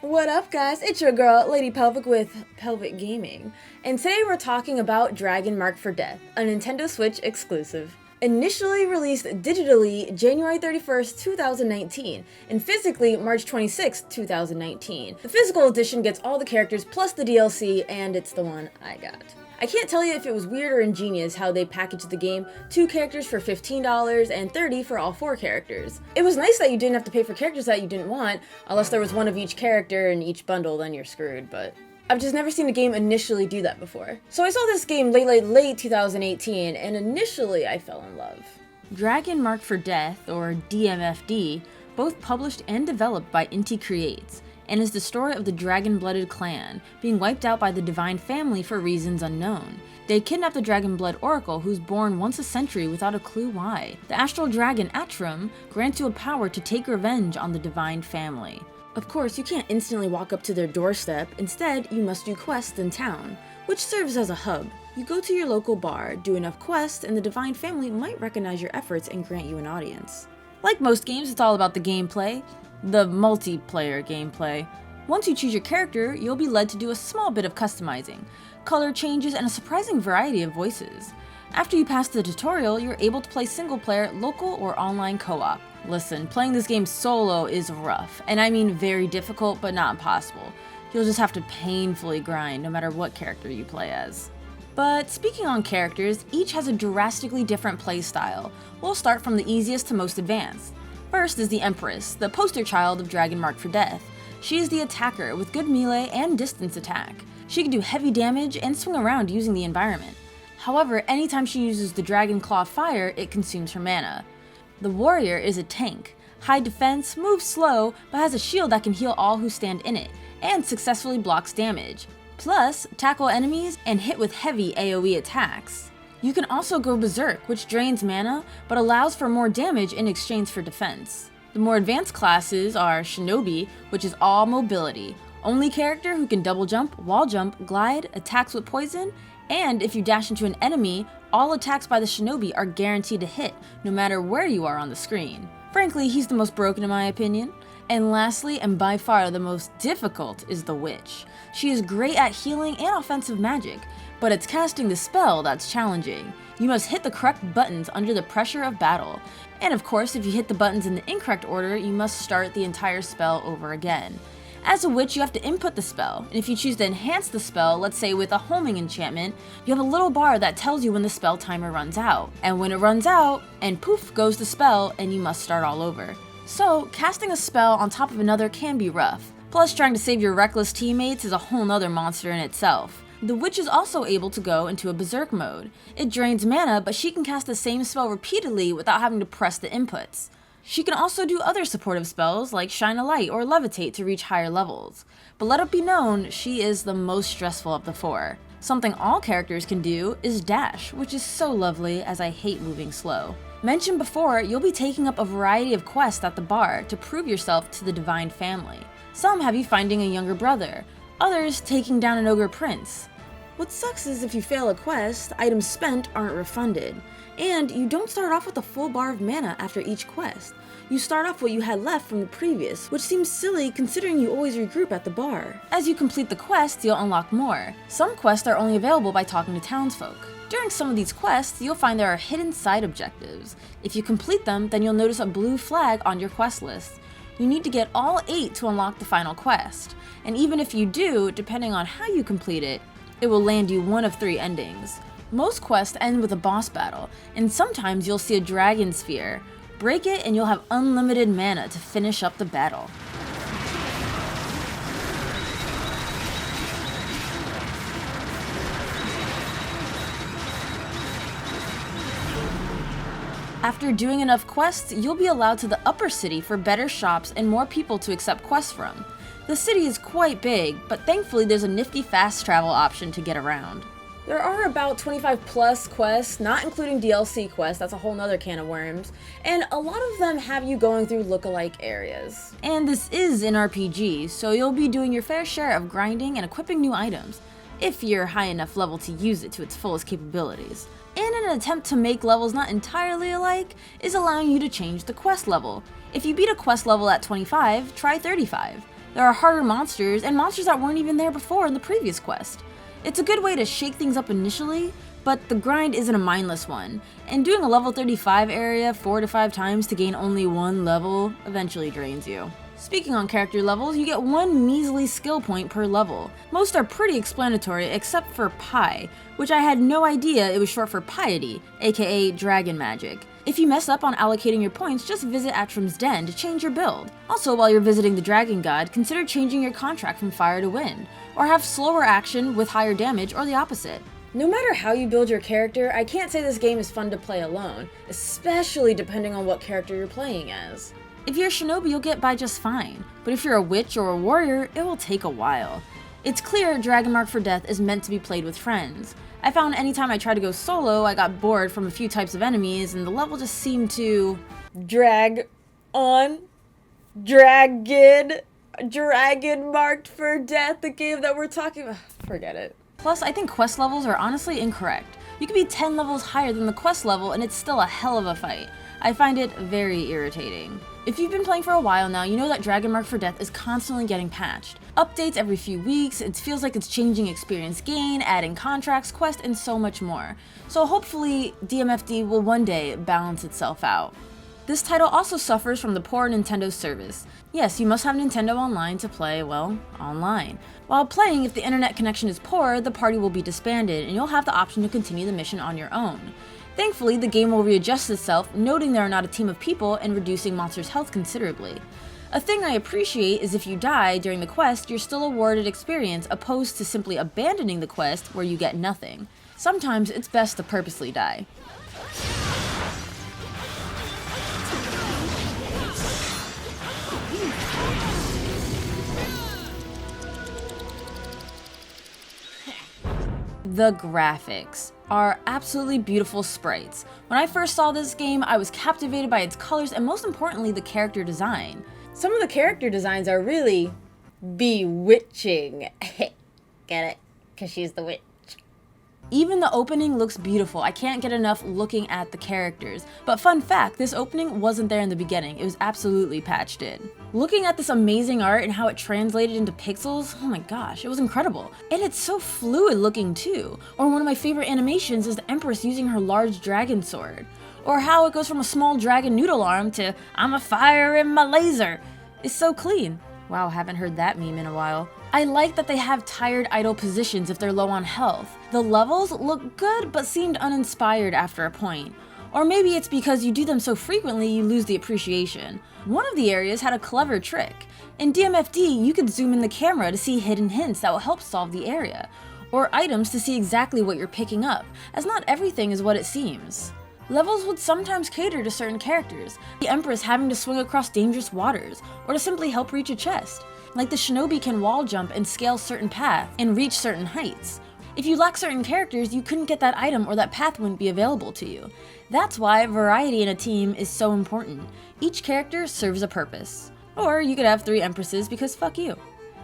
What up, guys? It's your girl, Lady Pelvic with Pelvic Gaming, and today we're talking about Dragon Marked for Death, a Nintendo Switch exclusive. Initially released digitally January 31st, 2019, and physically March 26th, 2019. The physical edition gets all the characters plus the DLC, and it's the one I got. I can't tell you if it was weird or ingenious how they packaged the game, 2 characters for $15 and $30 for all 4 characters. It was nice that you didn't have to pay for characters that you didn't want, unless there was one of each character in each bundle, then you're screwed, but I've just never seen a game initially do that before. So I saw this game late 2018, and initially I fell in love. Dragon Marked for Death, or DMFD, both published and developed by Inti Creates, and is the story of the dragon-blooded clan being wiped out by the divine family for reasons unknown. They kidnap the dragon blood oracle, who's born once a century without a clue why. The astral dragon Atrum grants you a power to take revenge on the divine family. Of course, you can't instantly walk up to their doorstep. Instead, you must do quests in town, which serves as a hub. You go to your local bar, do enough quests, and the divine family might recognize your efforts and grant you an audience. Like most games, it's all about the gameplay. The multiplayer gameplay. Once you choose your character, you'll be led to do a small bit of customizing, color changes, and a surprising variety of voices. After you pass the tutorial, you're able to play single player, local, or online co-op. Listen, playing this game solo is rough, and I mean very difficult, but not impossible. You'll just have to painfully grind no matter what character you play as. But speaking on characters, each has a drastically different playstyle. We'll start from the easiest to most advanced. First is the Empress, the poster child of Dragon Marked for Death. She is the attacker with good melee and distance attack. She can do heavy damage and swing around using the environment. However, anytime she uses the Dragon Claw fire, it consumes her mana. The Warrior is a tank. High defense, moves slow, but has a shield that can heal all who stand in it, and successfully blocks damage. Plus, tackle enemies and hit with heavy AoE attacks. You can also go Berserk, which drains mana, but allows for more damage in exchange for defense. The more advanced classes are Shinobi, which is all mobility. Only character who can double jump, wall jump, glide, attacks with poison, and if you dash into an enemy, all attacks by the Shinobi are guaranteed to hit, no matter where you are on the screen. Frankly, he's the most broken in my opinion. And lastly, and by far the most difficult, is the Witch. She is great at healing and offensive magic, but it's casting the spell that's challenging. You must hit the correct buttons under the pressure of battle. And of course, if you hit the buttons in the incorrect order, you must start the entire spell over again. As a witch, you have to input the spell, and if you choose to enhance the spell, let's say with a homing enchantment, you have a little bar that tells you when the spell timer runs out. And when it runs out, and poof goes the spell, and you must start all over. So, casting a spell on top of another can be rough. Plus, trying to save your reckless teammates is a whole nother monster in itself. The Witch is also able to go into a Berserk mode. It drains mana, but she can cast the same spell repeatedly without having to press the inputs. She can also do other supportive spells like Shine a Light or Levitate to reach higher levels. But let it be known, she is the most stressful of the 4. Something all characters can do is dash, which is so lovely as I hate moving slow. Mentioned before, you'll be taking up a variety of quests at the bar to prove yourself to the divine family. Some have you finding a younger brother, others taking down an ogre prince. What sucks is if you fail a quest, items spent aren't refunded. And you don't start off with a full bar of mana after each quest. You start off what you had left from the previous, which seems silly considering you always regroup at the bar. As you complete the quests, you'll unlock more. Some quests are only available by talking to townsfolk. During some of these quests, you'll find there are hidden side objectives. If you complete them, then you'll notice a blue flag on your quest list. You need to get all 8 to unlock the final quest. And even if you do, depending on how you complete it, it will land you one of 3 endings. Most quests end with a boss battle, and sometimes you'll see a dragon sphere. Break it and you'll have unlimited mana to finish up the battle. After doing enough quests, you'll be allowed to the upper city for better shops and more people to accept quests from. The city is quite big, but thankfully there's a nifty fast travel option to get around. There are about 25 plus quests, not including DLC quests, that's a whole nother can of worms, and a lot of them have you going through lookalike areas. And this is an RPG, so you'll be doing your fair share of grinding and equipping new items, if you're high enough level to use it to its fullest capabilities. And in an attempt to make levels not entirely alike, is allowing you to change the quest level. If you beat a quest level at 25, try 35. There are harder monsters, and monsters that weren't even there before in the previous quest. It's a good way to shake things up initially, but the grind isn't a mindless one, and doing a level 35 area 4 to 5 times to gain only 1 level eventually drains you. Speaking on character levels, you get 1 measly skill point per level. Most are pretty explanatory except for Pi, which I had no idea it was short for Piety, aka Dragon Magic. If you mess up on allocating your points, just visit Atrim's Den to change your build. Also, while you're visiting the Dragon God, consider changing your contract from fire to wind, or have slower action with higher damage or the opposite. No matter how you build your character, I can't say this game is fun to play alone, especially depending on what character you're playing as. If you're a shinobi, you'll get by just fine, but if you're a witch or a warrior, it will take a while. It's clear Dragon Mark for Death is meant to be played with friends. I found anytime I tried to go solo, I got bored from a few types of enemies, and the level just seemed to drag on. Dragon Marked for Death, the game that we're talking about. Forget it. Plus, I think quest levels are honestly incorrect. You could be 10 levels higher than the quest level and it's still a hell of a fight. I find it very irritating. If you've been playing for a while now, you know that Dragon Mark for Death is constantly getting patched. Updates every few weeks, it feels like it's changing experience gain, adding contracts, quests, and so much more. So hopefully, DMFD will one day balance itself out. This title also suffers from the poor Nintendo service. Yes, you must have Nintendo Online to play, well, online. While playing, if the internet connection is poor, the party will be disbanded, and you'll have the option to continue the mission on your own. Thankfully, the game will readjust itself, noting there are not a team of people and reducing monsters' health considerably. A thing I appreciate is if you die during the quest, you're still awarded experience opposed to simply abandoning the quest where you get nothing. Sometimes it's best to purposely die. The graphics are absolutely beautiful sprites. When I first saw this game, I was captivated by its colors and most importantly, the character design. Some of the character designs are really bewitching. Get it? 'Cause she's the witch. Even the opening looks beautiful. I can't get enough looking at the characters. But fun fact, this opening wasn't there in the beginning. It was absolutely patched in. Looking at this amazing art and how it translated into pixels, oh my gosh, it was incredible. And it's so fluid looking too. Or one of my favorite animations is the Empress using her large dragon sword. Or how it goes from a small dragon noodle arm to I'm a fire in my laser. It's so clean. Wow, haven't heard that meme in a while. I like that they have tired idle positions if they're low on health. The levels look good but seemed uninspired after a point. Or maybe it's because you do them so frequently you lose the appreciation. One of the areas had a clever trick. In DMFD, you could zoom in the camera to see hidden hints that will help solve the area, or items to see exactly what you're picking up, as not everything is what it seems. Levels would sometimes cater to certain characters, the Empress having to swing across dangerous waters, or to simply help reach a chest. Like the shinobi can wall jump and scale certain paths and reach certain heights. If you lack certain characters, you couldn't get that item or that path wouldn't be available to you. That's why variety in a team is so important. Each character serves a purpose. Or you could have 3 Empresses because fuck you.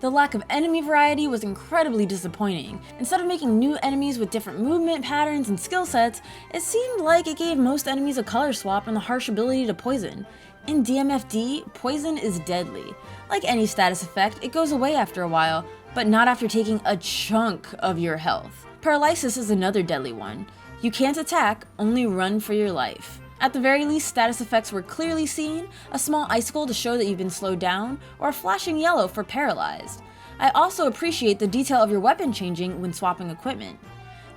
The lack of enemy variety was incredibly disappointing. Instead of making new enemies with different movement patterns and skill sets, it seemed like it gave most enemies a color swap and the harsh ability to poison. In DMFD, poison is deadly. Like any status effect, it goes away after a while, but not after taking a chunk of your health. Paralysis is another deadly one. You can't attack, only run for your life. At the very least, status effects were clearly seen, a small icicle to show that you've been slowed down, or a flashing yellow for paralyzed. I also appreciate the detail of your weapon changing when swapping equipment.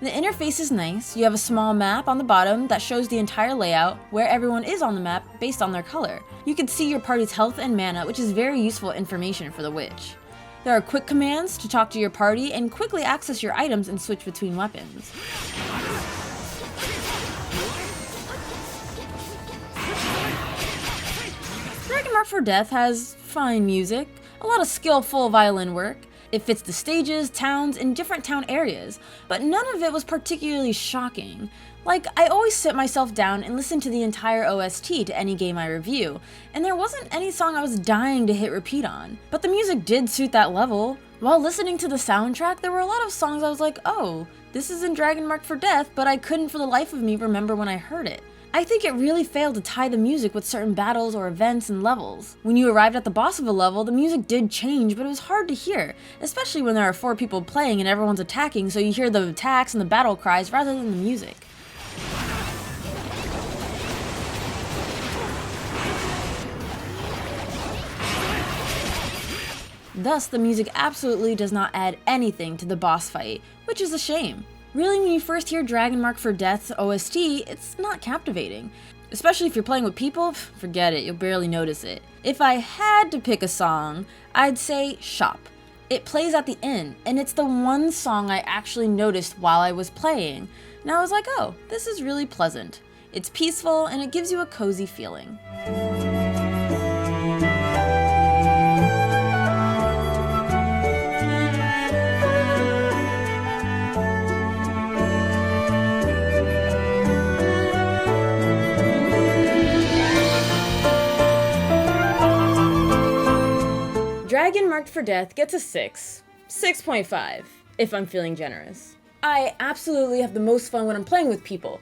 The interface is nice. You have a small map on the bottom that shows the entire layout, where everyone is on the map based on their color. You can see your party's health and mana, which is very useful information for the witch. There are quick commands to talk to your party and quickly access your items and switch between weapons. Dragon Mark for Death has fine music, a lot of skillful violin work. It fits the stages, towns, and different town areas, but none of it was particularly shocking. Like, I always sit myself down and listen to the entire OST to any game I review, and there wasn't any song I was dying to hit repeat on. But the music did suit that level. While listening to the soundtrack, there were a lot of songs I was like, oh, this is in Dragon Mark for Death, but I couldn't for the life of me remember when I heard it. I think it really failed to tie the music with certain battles or events and levels. When you arrived at the boss of a level, the music did change, but it was hard to hear, especially when there are 4 people playing and everyone's attacking, so you hear the attacks and the battle cries rather than the music. Thus, the music absolutely does not add anything to the boss fight, which is a shame. Really, when you first hear Dragon Mark for Death's OST, it's not captivating. Especially if you're playing with people, forget it, you'll barely notice it. If I had to pick a song, I'd say Shop. It plays at the end, and it's the one song I actually noticed while I was playing. And I was like, oh, this is really pleasant. It's peaceful, and it gives you a cozy feeling. Dragon Marked for Death gets a 6.5, if I'm feeling generous. I absolutely have the most fun when I'm playing with people.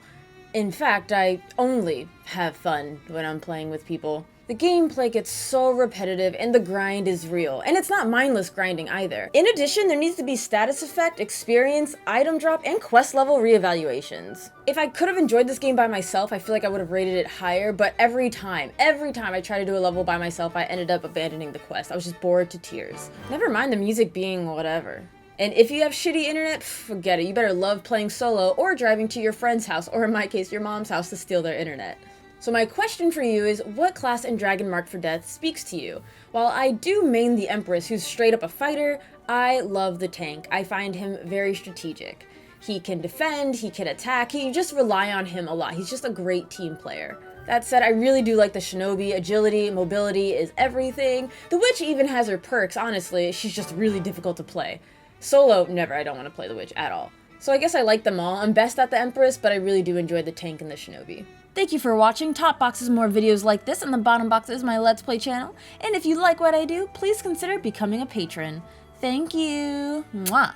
In fact, I only have fun when I'm playing with people. The gameplay gets so repetitive and the grind is real, and it's not mindless grinding either. In addition, there needs to be status effect, experience, item drop, and quest level reevaluations. If I could have enjoyed this game by myself, I feel like I would have rated it higher, but every time I tried to do a level by myself, I ended up abandoning the quest. I was just bored to tears. Never mind the music being whatever. And if you have shitty internet, forget it. You better love playing solo or driving to your friend's house, or in my case, your mom's house, to steal their internet. So my question for you is, what class in Dragon Marked for Death speaks to you? While I do main the Empress, who's straight up a fighter, I love the tank. I find him very strategic. He can defend, he can attack, you just rely on him a lot. He's just a great team player. That said, I really do like the Shinobi. Agility, mobility is everything. The Witch even has her perks, honestly. She's just really difficult to play. Solo, never. I don't want to play the Witch at all. So I guess I like them all. I'm best at the Empress, but I really do enjoy the tank and the Shinobi. Thank you for watching. Top box is more videos like this, and the bottom box is my Let's Play channel. And if you like what I do, please consider becoming a patron. Thank you. Mwah.